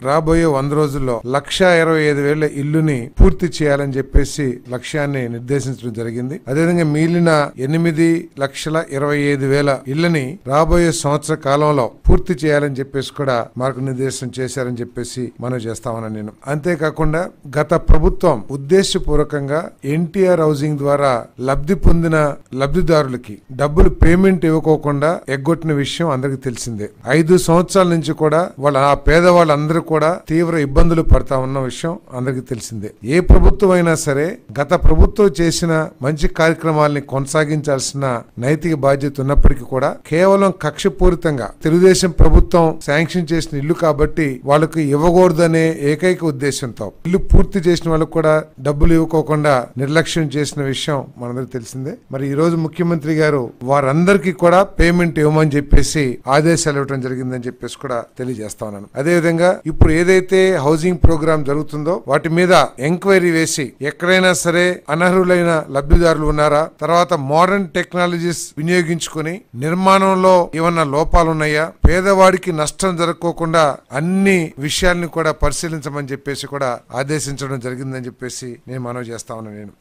రాబోయే 100 రోజుల్లో 1,25,000 ఇల్లుని పూర్తి చేయాలని చెప్పేసి లక్ష్యాన్ని నిర్దేశించడం జరిగింది. అదేవిధంగా మిగిలిన 8,25,000 ఇళ్లని రాబోయే సంవత్సర కాలంలో పూర్తి చేయాలని చెప్పేసి కూడా మార్గనిర్దేశం చేశారని చెప్పేసి మనం చేస్తామని నేను. అంతేకాకుండా గత ప్రభుత్వం ఉద్దేశపూర్వకంగా ఎన్టీఆర్ హౌసింగ్ ద్వారా లబ్ధి పొందిన లబ్ధిదారులకి డబ్బులు పేమెంట్ ఇవ్వకోకుండా ఎగ్గొట్టిన విషయం అందరికి తెలిసిందే. 5 సంవత్సరాల నుంచి కూడా ఆ పేదవాళ్ళందరూ కూడా తీవ్ర ఇబ్బందులు పడతా ఉన్న విషయం అందరికి తెలిసిందే. ఏ ప్రభుత్వం అయినా సరే గత ప్రభుత్వం చేసిన మంచి కార్యక్రమాలని కొనసాగించాల్సిన నైతిక బాధ్యత ఉన్నప్పటికీ కూడా కేవలం కక్షపూరితంగా తెలుగుదేశం ప్రభుత్వం శాంక్షన్ చేసిన ఇల్లు కాబట్టి వాళ్ళకు ఇవ్వకూడదనే ఏకైక ఉద్దేశంతో ఇల్లు పూర్తి చేసిన వాళ్ళకు కూడా డబ్బులు ఇవ్వకోకుండా నిర్లక్ష్యం చేసిన విషయం మనందరికి తెలిసిందే. మరి ఈ రోజు ముఖ్యమంత్రి గారు వారందరికీ కూడా పేమెంట్ ఇవ్వమని చెప్పేసి ఆదేశాలు ఇవ్వడం జరిగిందని చెప్పేసి కూడా తెలియజేస్తా ఉన్నాను. అదేవిధంగా ఇప్పుడు ఏదైతే హౌసింగ్ ప్రోగ్రామ్ జరుగుతుందో వాటి మీద ఎంక్వైరీ వేసి ఎక్కడైనా సరే అనర్హులైన లబ్ధిదారులు ఉన్నారా, తర్వాత మోడర్న్ టెక్నాలజీస్ వినియోగించుకుని నిర్మాణంలో ఏమన్నా లోపాలు ఉన్నాయా, పేదవాడికి నష్టం జరగకోకుండా అన్ని విషయాలను కూడా పరిశీలించమని చెప్పేసి కూడా ఆదేశించడం జరిగిందని చెప్పేసి నేను మనవి చేస్తా ఉన్నాను.